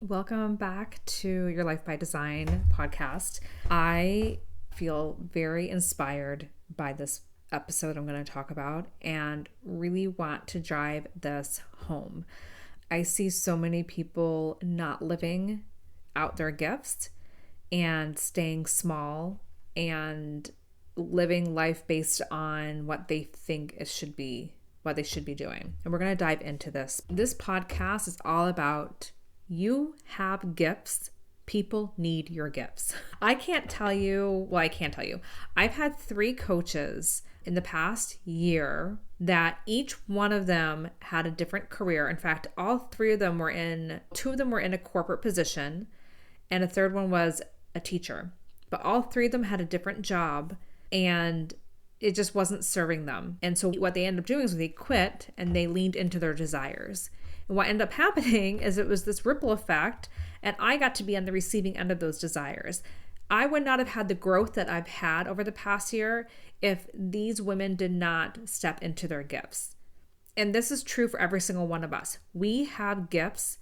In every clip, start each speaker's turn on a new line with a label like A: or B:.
A: Welcome back to your Life by Design podcast. I feel very inspired by this episode I'm going to talk about and really want to drive this home. I see so many people not living out their gifts and staying small and living life based on what they think it should be, what they should be doing. And we're going to dive into this. This podcast is all about you have gifts. People need your gifts. I can't tell you. I've had 3 coaches in the past year that each one of them had a different career. In fact, all 3 of them were 2 of them were in a corporate position and a third one was a teacher. But all 3 of them had a different job and it just wasn't serving them. And so what they ended up doing is they quit and they leaned into their desires. And what ended up happening is it was this ripple effect, and I got to be on the receiving end of those desires. I would not have had the growth that I've had over the past year if these women did not step into their gifts. And this is true for every single one of us. We have gifts,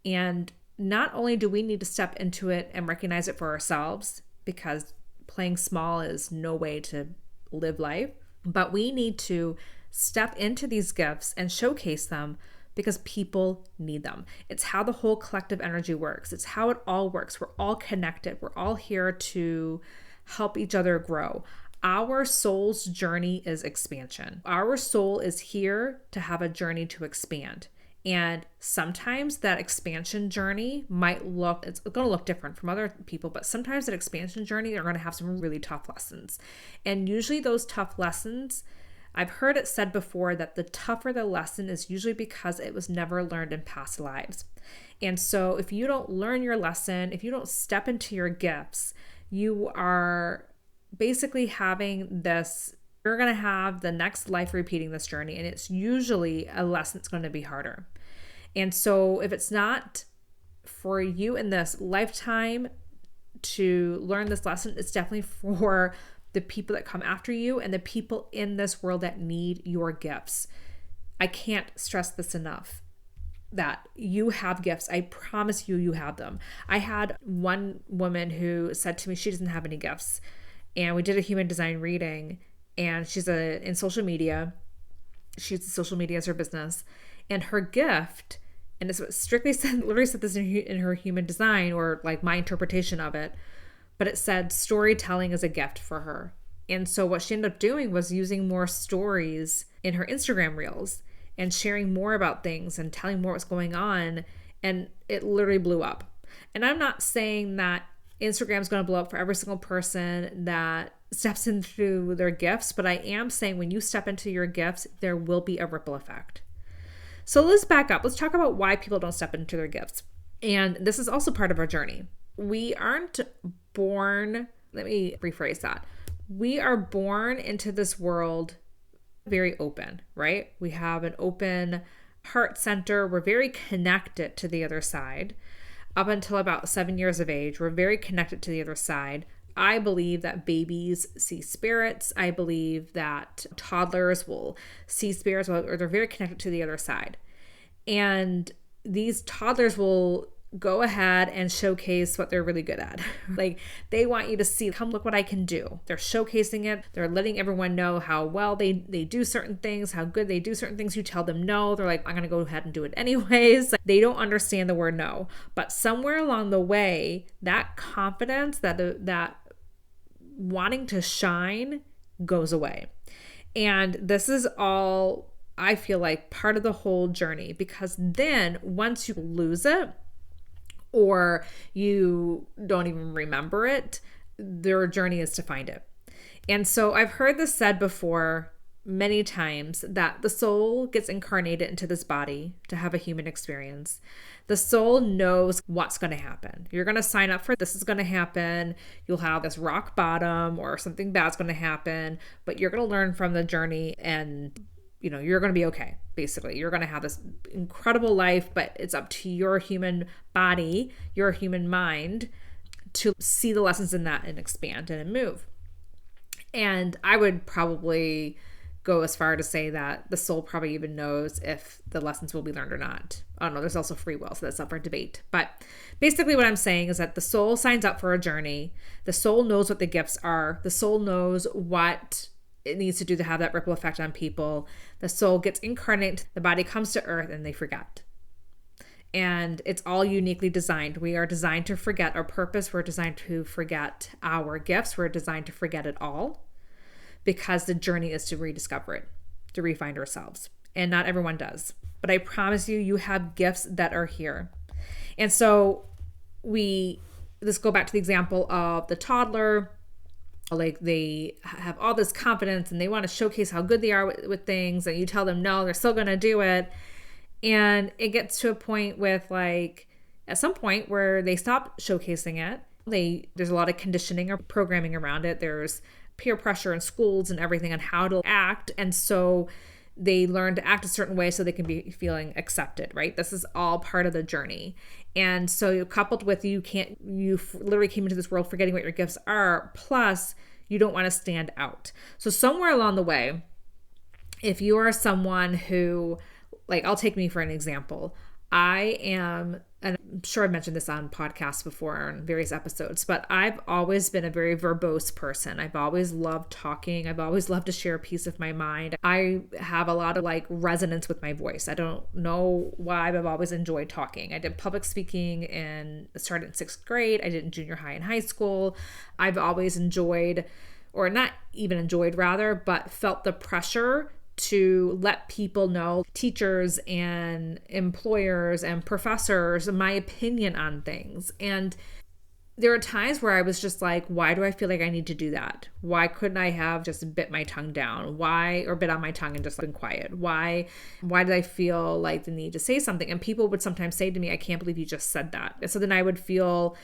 A: and not only do we need to step into it and recognize it for ourselves, because playing small is no way to live life, but we need to step into these gifts and showcase them because people need them. It's how the whole collective energy works. It's how it all works. We're all connected. We're all here to help each other grow. Our soul's journey is expansion. Our soul is here to have a journey to expand. And sometimes that expansion journey it's going to look different from other people, but sometimes that expansion journey are going to have some really tough lessons. And usually those tough lessons, I've heard it said before that the tougher the lesson is usually because it was never learned in past lives. And so if you don't learn your lesson, if you don't step into your gifts, you are basically having this, you're going to have the next life repeating this journey. And it's usually a lesson that's going to be harder. And so if it's not for you in this lifetime to learn this lesson, it's definitely for the people that come after you and the people in this world that need your gifts. I can't stress this enough, that you have gifts. I promise you, you have them. I had one woman who said to me she doesn't have any gifts. And we did a human design reading, and she's in social media. She's social media as her business. And her gift, and it's literally said this in her human design, or like my interpretation of it, but it said storytelling is a gift for her. And so what she ended up doing was using more stories in her Instagram reels and sharing more about things and telling more what's going on. And it literally blew up. And I'm not saying that Instagram is going to blow up for every single person that steps into their gifts, but I am saying when you step into your gifts, there will be a ripple effect. So let's back up. Let's talk about why people don't step into their gifts. And this is also part of our journey. We aren't born, let me rephrase that. We are born into this world very open, right? We have an open heart center. We're very connected to the other side. Up until about 7 years of age, we're very connected to the other side. I believe that babies see spirits. I believe that toddlers will see spirits, or they're very connected to the other side. And these toddlers will go ahead and showcase what they're really good at. Like, they want you to see, come look what I can do. They're showcasing it. They're letting everyone know how well they do certain things, how good they do certain things. You tell them no, they're like, I'm going to go ahead and do it anyways. Like, they don't understand the word no. But somewhere along the way, that confidence, that wanting to shine goes away. And this is all, I feel like, part of the whole journey, because then once you lose it, or you don't even remember it, their journey is to find it. And so I've heard this said before many times, that the soul gets incarnated into this body to have a human experience. The soul knows what's going to happen. You're going to sign up for this is going to happen. You'll have this rock bottom, or something bad's going to happen, but you're going to learn from the journey, and you're going to be okay. Basically, you're going to have this incredible life, but it's up to your human body, your human mind, to see the lessons in that and expand and move. And I would probably go as far to say that the soul probably even knows if the lessons will be learned or not. I don't know. There's also free will, so that's up for debate. But basically what I'm saying is that the soul signs up for a journey. The soul knows what the gifts are. The soul knows what it needs to do to have that ripple effect on people. The soul gets incarnate, the body comes to earth, and they forget. And it's all uniquely designed. We are designed to forget our purpose. We're designed to forget our gifts. We're designed to forget it all because the journey is to rediscover it, to refine ourselves. And not everyone does. But I promise you, you have gifts that are here. And so let's go back to the example of the toddler. Like they have all this confidence and they want to showcase how good they are with things. And you tell them, no, they're still going to do it. And it gets to a point with like, at some point where they stop showcasing it, there's a lot of conditioning or programming around it. There's peer pressure in schools and everything on how to act. And so they learn to act a certain way so they can be feeling accepted, right? This is all part of the journey. And so coupled with you literally came into this world forgetting what your gifts are, plus you don't want to stand out. So somewhere along the way, if you are someone who, like, I'll take me for an example. I am, and I'm sure I've mentioned this on podcasts before on various episodes, but I've always been a very verbose person. I've always loved talking. I've always loved to share a piece of my mind. I have a lot of like resonance with my voice. I don't know why, but I've always enjoyed talking. I did public speaking and started in 6th grade. I did in junior high and high school. I've always enjoyed, or not even enjoyed rather, but felt the pressure to let people know, teachers and employers and professors, my opinion on things. And there are times where I was just like, why do I feel like I need to do that? Why couldn't I have just bit my tongue down? Or bit on my tongue and just been quiet? Why did I feel like the need to say something? And people would sometimes say to me, I can't believe you just said that. And so then I would feel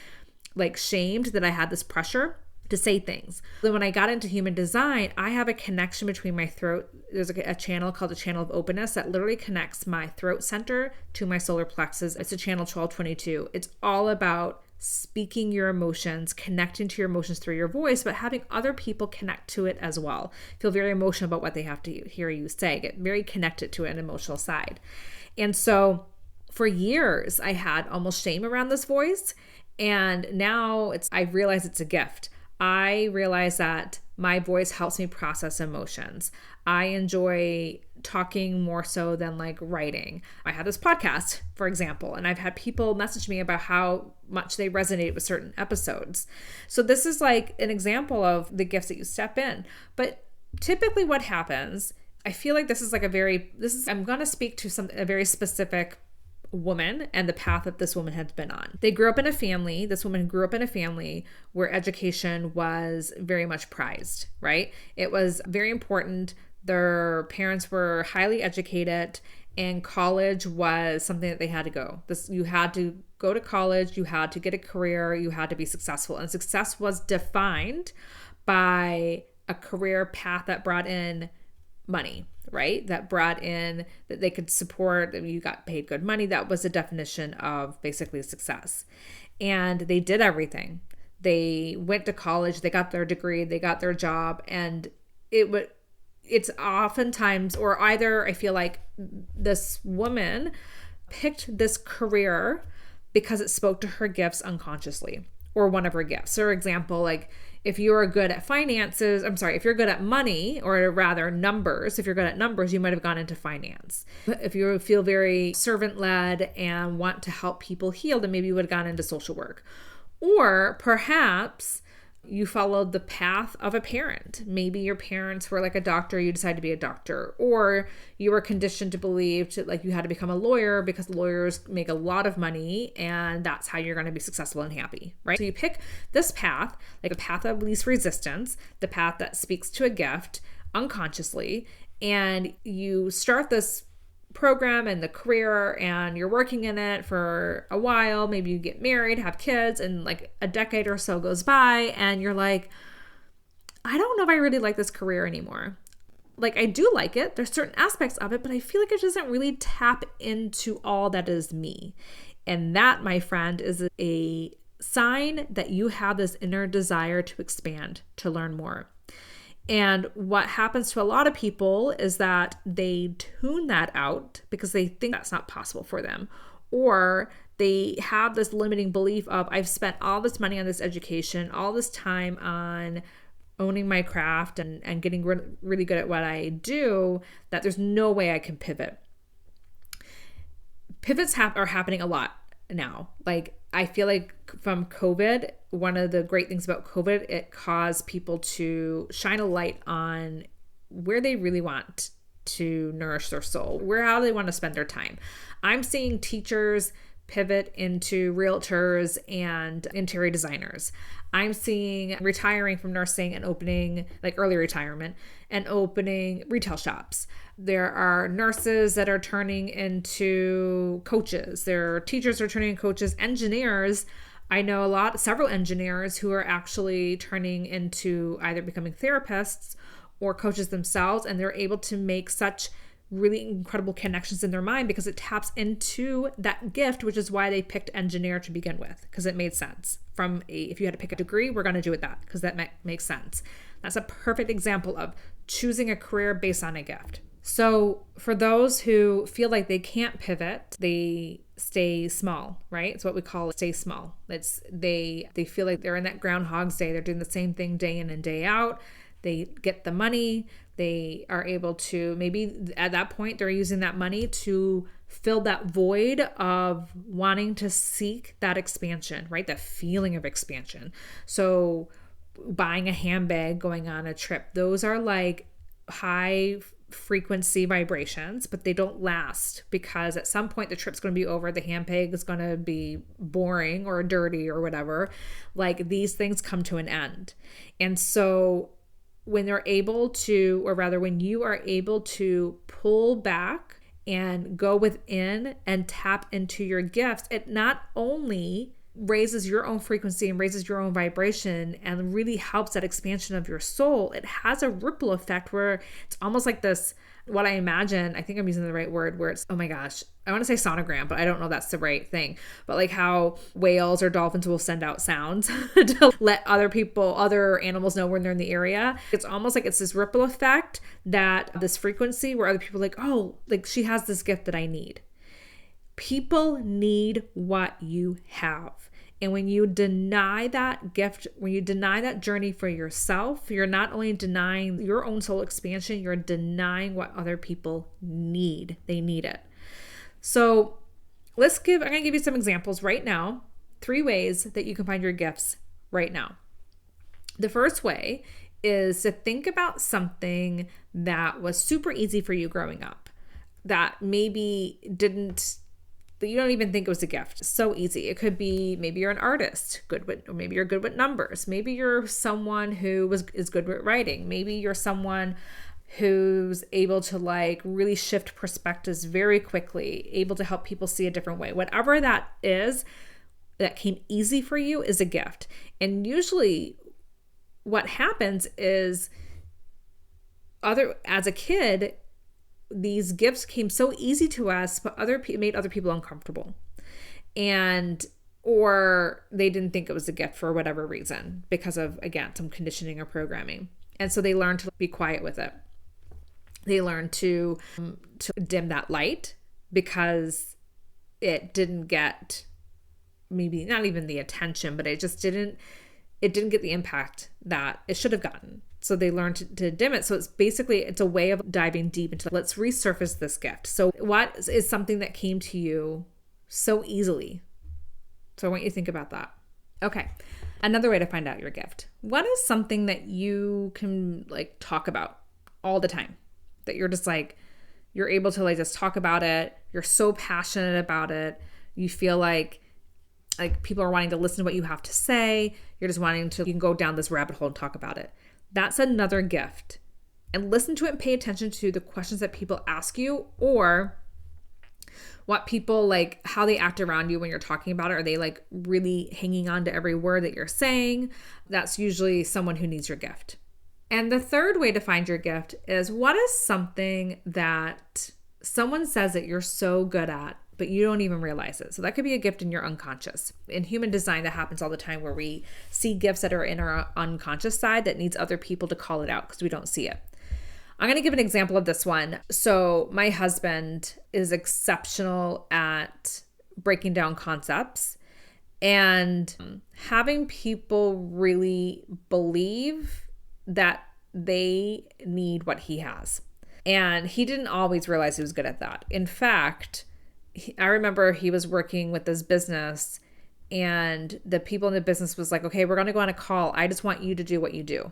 A: like shamed that I had this pressure to say things. Then when I got into human design, I have a connection between my throat. There's a channel called the channel of openness that literally connects my throat center to my solar plexus. It's a channel 1222. It's all about speaking your emotions, connecting to your emotions through your voice, but having other people connect to it as well. Feel very emotional about what they have to hear you say. Get very connected to an emotional side. And so for years, I had almost shame around this voice. And now I realize it's a gift. I realize that my voice helps me process emotions. I enjoy talking more so than like writing. I had this podcast, for example, and I've had people message me about how much they resonate with certain episodes. So this is like an example of the gifts that you step in. But typically what happens, I feel like I'm going to speak to a very specific woman and the path that this woman has been on. This woman grew up in a family where education was very much prized, right? It was very important. Their parents were highly educated and college was something that they had to go. You had to go to college, you had to get a career, you had to be successful. And success was defined by a career path that brought in money, right? That brought in that they could support, you got paid good money. That was the definition of basically success. And they did everything. They went to college, they got their degree, they got their job, and it's oftentimes, or either I feel like this woman picked this career because it spoke to her gifts unconsciously, or one of her gifts. For example, like if you're good at if you're good at money, or rather numbers, if you're good at numbers, you might have gone into finance. If you feel very servant-led and want to help people heal, then maybe you would have gone into social work. Or perhaps you followed the path of a parent. Maybe your parents were like a doctor, you decided to be a doctor. Or you were conditioned to believe like you had to become a lawyer because lawyers make a lot of money and that's how you're going to be successful and happy, right? So you pick this path, like a path of least resistance, the path that speaks to a gift unconsciously, and you start this program and the career and you're working in it for a while. Maybe you get married, have kids, and like a decade or so goes by and you're like, I don't know if I really like this career anymore. Like I do like it. There's certain aspects of it, but I feel like it doesn't really tap into all that is me. And that, my friend, is a sign that you have this inner desire to expand, to learn more. And what happens to a lot of people is that they tune that out because they think that's not possible for them. Or they have this limiting belief of, I've spent all this money on this education, all this time on owning my craft and getting really good at what I do, that there's no way I can pivot. Pivots are happening a lot now. Like, I feel like from COVID, one of the great things about COVID, it caused people to shine a light on where they really want to nourish their soul, how they want to spend their time. I'm seeing teachers pivot into realtors and interior designers. I'm seeing retiring from nursing and opening, like early retirement, and opening retail shops. There are nurses that are turning into coaches. There are teachers who are turning into coaches, engineers. I know several engineers who are actually turning into either becoming therapists or coaches themselves, and they're able to make such really incredible connections in their mind because it taps into that gift, which is why they picked engineer to begin with, because it made sense. If you had to pick a degree, we're going to do it that because that makes sense. That's a perfect example of choosing a career based on a gift. So for those who feel like they can't pivot, they stay small, right? It's what we call stay small. They feel like they're in that Groundhog's Day. They're doing the same thing day in and day out. They get the money. They are able to, maybe at that point, they're using that money to fill that void of wanting to seek that expansion, right? That feeling of expansion. So buying a handbag, going on a trip, those are like high frequency vibrations, but they don't last because at some point the trip's going to be over. The handbag is going to be boring or dirty or whatever. Like, these things come to an end. And so when they're able to, or rather when you are able to pull back and go within and tap into your gifts, it not only raises your own frequency and raises your own vibration and really helps that expansion of your soul, it has a ripple effect where it's almost like this, what I imagine, I think I'm using the right word, where it's, oh my gosh, I want to say sonogram, but I don't know that's the right thing. But like how whales or dolphins will send out sounds to let other animals know when they're in the area. It's almost like it's this ripple effect, that this frequency where other people are like, oh, like she has this gift that I need. People need what you have. And when you deny that gift, when you deny that journey for yourself, you're not only denying your own soul expansion, you're denying what other people need. They need it. So I'm going to give you some examples right now, 3 ways that you can find your gifts right now. The first way is to think about something that was super easy for you growing up, that maybe that you don't even think it was a gift. So easy. It could be, maybe you're an artist, or maybe you're good with numbers. Maybe you're someone who is good with writing. Maybe you're someone who's able to like really shift perspectives very quickly, able to help people see a different way. Whatever that is, that came easy for you is a gift. And usually what happens is as a kid, these gifts came so easy to us, but made other people uncomfortable. Or they didn't think it was a gift for whatever reason because of, again, some conditioning or programming. And so they learned to be quiet with it. They learned to dim that light because it didn't get, maybe not even the attention, but it didn't get the impact that it should have gotten. So they learned to dim it. So it's a way of diving deep into, let's resurface this gift. So what is something that came to you so easily? So I want you to think about that. Okay. Another way to find out your gift. What is something that you can like talk about all the time? That you're just like, you're able to like just talk about it. You're so passionate about it. You feel like people are wanting to listen to what you have to say. You're just you can go down this rabbit hole and talk about it. That's another gift. And listen to it and pay attention to the questions that people ask you, or what people like, how they act around you when you're talking about it. Are they like really hanging on to every word that you're saying? That's usually someone who needs your gift. And the third way to find your gift is, what is something that someone says that you're so good at, but you don't even realize it. So that could be a gift in your unconscious. In human design, that happens all the time where we see gifts that are in our unconscious side that needs other people to call it out because we don't see it. I'm going to give an example of this one. So my husband is exceptional at breaking down concepts and having people really believe that they need what he has. And he didn't always realize he was good at that. In fact, I remember he was working with this business and the people in the business was like, okay, we're going to go on a call. I just want you to do what you do.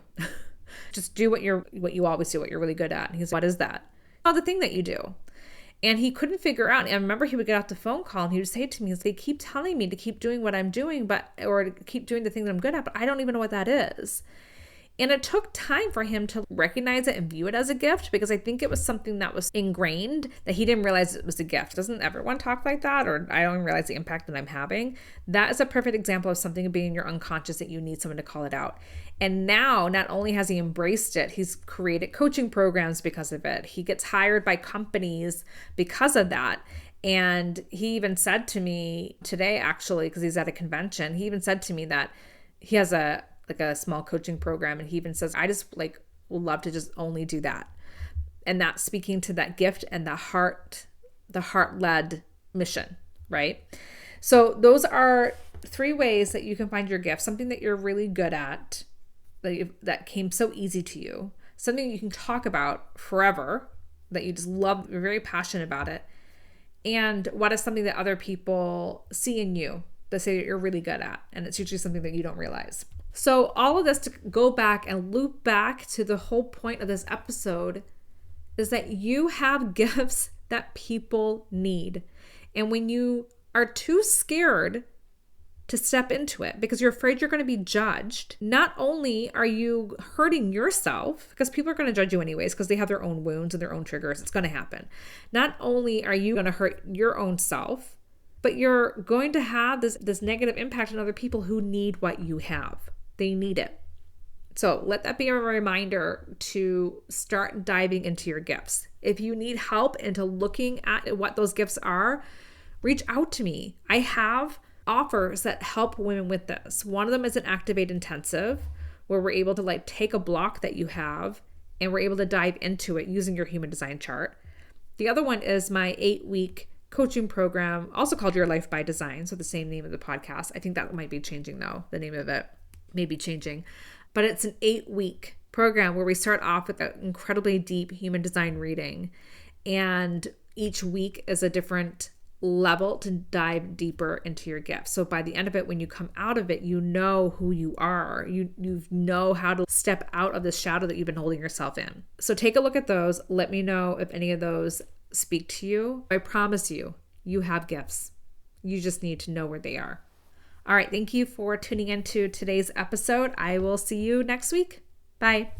A: Just do what you always do, what you're really good at. And he's like, what is that? Oh, the thing that you do. And he couldn't figure out. And I remember he would get off the phone call and he would say to me, they keep telling me to keep doing what I'm doing, or to keep doing the thing that I'm good at, but I don't even know what that is. And it took time for him to recognize it and view it as a gift, because I think it was something that was ingrained that he didn't realize it was a gift. Doesn't everyone talk like that? Or I don't even realize the impact that I'm having. That is a perfect example of something being in your unconscious that you need someone to call it out. And now not only has he embraced it, he's created coaching programs because of it. He gets hired by companies because of that. And he even said to me today, actually, because he's at a convention, he even said to me that he has a small coaching program. And he even says, I just would love to just only do that. And that's speaking to that gift and the heart-led mission, right? So those are 3 ways that you can find your gift, something that you're really good at, that came so easy to you, something you can talk about forever, that you just love, you're very passionate about it. And what is something that other people see in you that say that you're really good at. And it's usually something that you don't realize. So all of this, to go back and loop back to the whole point of this episode, is that you have gifts that people need. And when you are too scared to step into it because you're afraid you're going to be judged, not only are you hurting yourself, because people are going to judge you anyways because they have their own wounds and their own triggers. It's going to happen. Not only are you going to hurt your own self, but you're going to have this negative impact on other people who need what you have. They need it. So let that be a reminder to start diving into your gifts. If you need help into looking at what those gifts are, reach out to me. I have offers that help women with this. One of them is an Activate Intensive, where we're able to take a block that you have and we're able to dive into it using your human design chart. The other one is my 8-week coaching program, also called Your Life by Design. So the same name of the podcast. I think that might be changing though. The name of it may be changing, but it's an 8-week program where we start off with an incredibly deep human design reading. And each week is a different level to dive deeper into your gifts. So by the end of it, when you come out of it, you know who you are. You know how to step out of the shadow that you've been holding yourself in. So take a look at those. Let me know if any of those speak to you. I promise you, you have gifts. You just need to know where they are. All right. Thank you for tuning into today's episode. I will see you next week. Bye.